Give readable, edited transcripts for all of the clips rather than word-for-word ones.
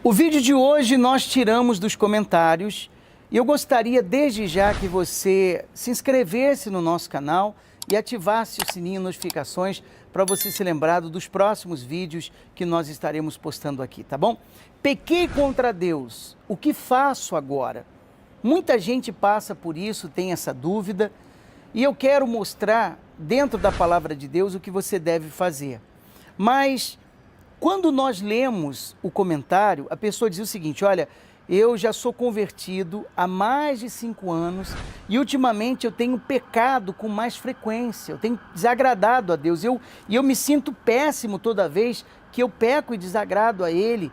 O vídeo de hoje nós tiramos dos comentários e eu gostaria desde já que você se inscrevesse no nosso canal e ativasse o sininho de notificações para você ser lembrado dos próximos vídeos que nós estaremos postando aqui, tá bom? Pequei contra Deus, o que faço agora? Muita gente passa por isso, tem essa dúvida e eu quero mostrar dentro da palavra de Deus o que você deve fazer. Mas quando nós lemos o comentário, a pessoa diz o seguinte: olha, eu já sou convertido há mais de 5 anos e ultimamente eu tenho pecado com mais frequência, eu tenho desagradado a Deus e eu me sinto péssimo toda vez que eu peco e desagrado a Ele.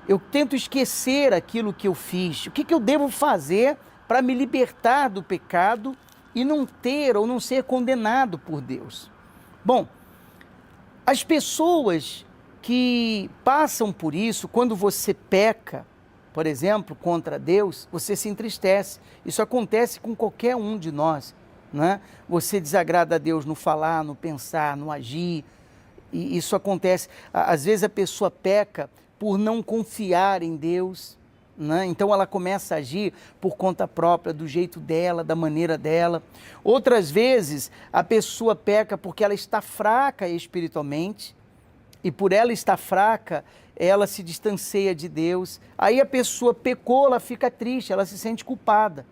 Eu tento esquecer aquilo que eu fiz. O que eu devo fazer para me libertar do pecado e não ter ou não ser condenado por Deus? Bom, as pessoas que passam por isso, quando você peca, por exemplo, contra Deus, você se entristece. Isso acontece com qualquer um de nós, né? Você desagrada a Deus no falar, no pensar, no agir, e isso acontece. Às vezes a pessoa peca por não confiar em Deus, né? Então ela começa a agir por conta própria, do jeito dela, da maneira dela. Outras vezes a pessoa peca porque ela está fraca espiritualmente, e por ela estar fraca, ela se distancia de Deus. Aí a pessoa pecou, ela fica triste, ela se sente culpada.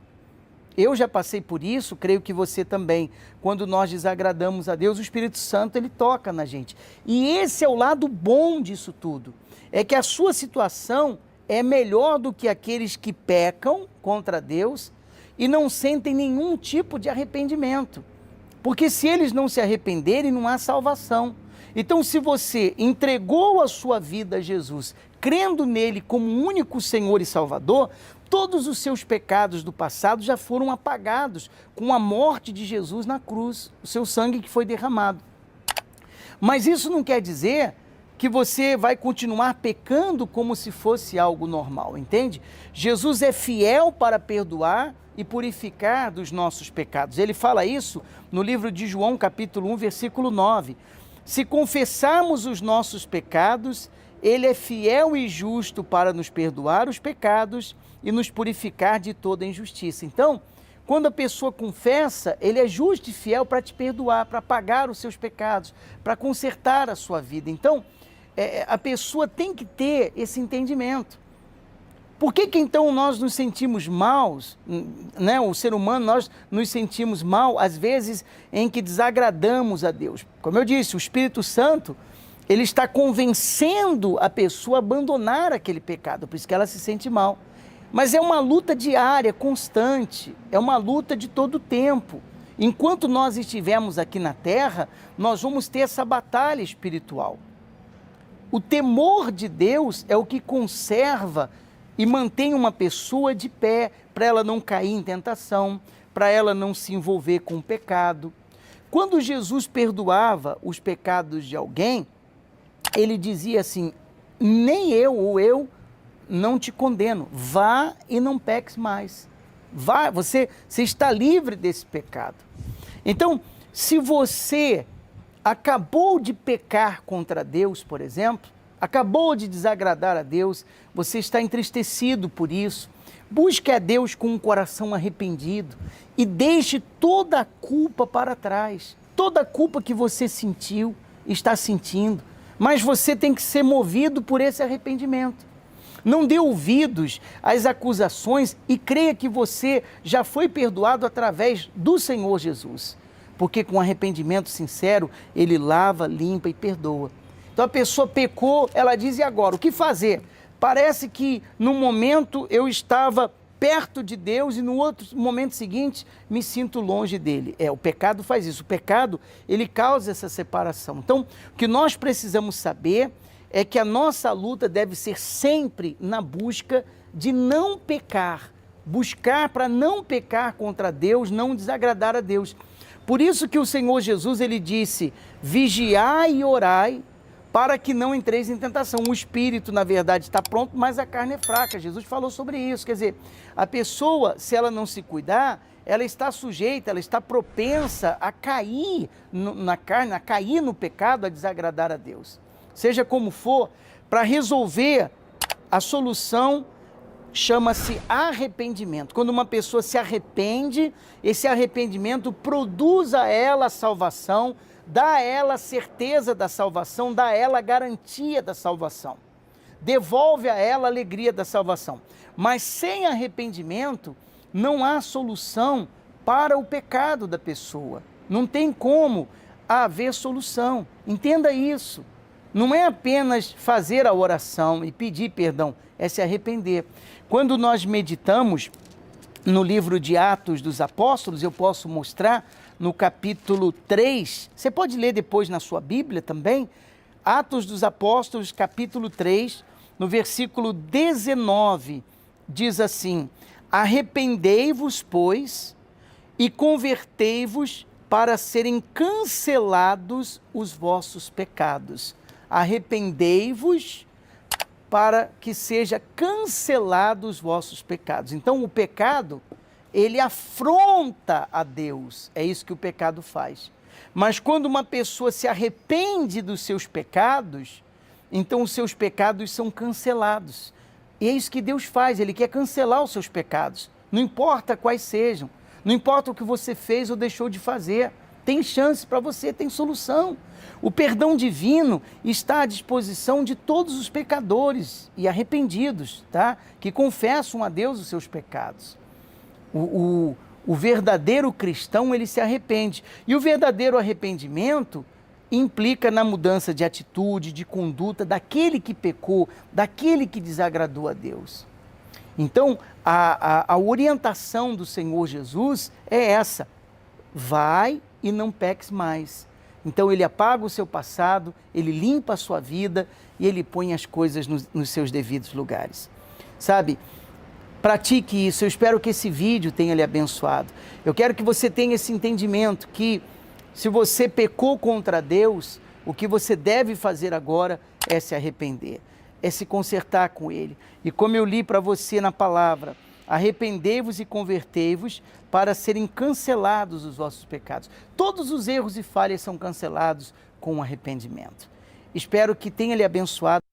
Eu já passei por isso, creio que você também. Quando nós desagradamos a Deus, o Espírito Santo, ele toca na gente. E esse é o lado bom disso tudo. É que a sua situação é melhor do que aqueles que pecam contra Deus e não sentem nenhum tipo de arrependimento. Porque se eles não se arrependerem, não há salvação. Então, se você entregou a sua vida a Jesus, crendo nele como único Senhor e Salvador, todos os seus pecados do passado já foram apagados com a morte de Jesus na cruz, o seu sangue que foi derramado. Mas isso não quer dizer que você vai continuar pecando como se fosse algo normal, entende? Jesus é fiel para perdoar e purificar dos nossos pecados. Ele fala isso no livro de João, capítulo 1, versículo 9. Se confessarmos os nossos pecados, Ele é fiel e justo para nos perdoar os pecados e nos purificar de toda injustiça. Então, quando a pessoa confessa, Ele é justo e fiel para te perdoar, para pagar os seus pecados, para consertar a sua vida. Então, a pessoa tem que ter esse entendimento. Por que então nós nos sentimos maus, né? O ser humano, nós nos sentimos mal, às vezes, em que desagradamos a Deus? Como eu disse, o Espírito Santo, ele está convencendo a pessoa a abandonar aquele pecado, por isso que ela se sente mal. Mas é uma luta diária, constante, é uma luta de todo o tempo. Enquanto nós estivermos aqui na terra, nós vamos ter essa batalha espiritual. O temor de Deus é o que conserva e mantém uma pessoa de pé, para ela não cair em tentação, para ela não se envolver com o pecado. Quando Jesus perdoava os pecados de alguém, ele dizia assim: nem eu ou eu não te condeno, vá e não peques mais. Vá, você está livre desse pecado. Então, se você acabou de pecar contra Deus, por exemplo, acabou de desagradar a Deus, você está entristecido por isso, busque a Deus com um coração arrependido e deixe toda a culpa para trás, toda a culpa que você sentiu, está sentindo, mas você tem que ser movido por esse arrependimento. Não dê ouvidos às acusações e creia que você já foi perdoado através do Senhor Jesus, porque com arrependimento sincero, Ele lava, limpa e perdoa. Então a pessoa pecou, ela diz: e agora? O que fazer? Parece que no momento eu estava perto de Deus e no outro momento seguinte me sinto longe dele. O pecado faz isso. O pecado, ele causa essa separação. Então, o que nós precisamos saber é que a nossa luta deve ser sempre na busca de não pecar. Buscar para não pecar contra Deus, não desagradar a Deus. Por isso que o Senhor Jesus, ele disse: vigiai e orai, para que não entreis em tentação. O espírito, na verdade, está pronto, mas a carne é fraca. Jesus falou sobre isso. Quer dizer, a pessoa, se ela não se cuidar, ela está sujeita, ela está propensa a cair na carne, a cair no pecado, a desagradar a Deus. Seja como for, para resolver A solução chama-se arrependimento. Quando uma pessoa se arrepende, esse arrependimento produz a ela a salvação, dá a ela a certeza da salvação, dá a ela a garantia da salvação. Devolve a ela a alegria da salvação. Mas sem arrependimento, não há solução para o pecado da pessoa. Não tem como haver solução. Entenda isso. Não é apenas fazer a oração e pedir perdão, é se arrepender. Quando nós meditamos no livro de Atos dos Apóstolos, eu posso mostrar no capítulo 3, você pode ler depois na sua Bíblia também, Atos dos Apóstolos, capítulo 3, no versículo 19, diz assim: arrependei-vos, pois, e convertei-vos para serem cancelados os vossos pecados. Arrependei-vos para que seja cancelados os vossos pecados. Então o pecado, ele afronta a Deus, é isso que o pecado faz. Mas quando uma pessoa se arrepende dos seus pecados, então os seus pecados são cancelados. E é isso que Deus faz, Ele quer cancelar os seus pecados, não importa quais sejam, não importa o que você fez ou deixou de fazer, tem chance para você, tem solução. O perdão divino está à disposição de todos os pecadores e arrependidos, tá? Que confessam a Deus os seus pecados. O verdadeiro cristão, ele se arrepende. E o verdadeiro arrependimento implica na mudança de atitude, de conduta daquele que pecou, daquele que desagradou a Deus. Então, a orientação do Senhor Jesus é essa: vai e não peques mais. Então ele apaga o seu passado, ele limpa a sua vida e ele põe as coisas nos seus devidos lugares. Sabe, pratique isso. Eu espero que esse vídeo tenha lhe abençoado. Eu quero que você tenha esse entendimento que se você pecou contra Deus, o que você deve fazer agora é se arrepender, é se consertar com Ele. E como eu li para você na palavra, arrependei-vos e convertei-vos para serem cancelados os vossos pecados. Todos os erros e falhas são cancelados com o arrependimento. Espero que tenha lhe abençoado.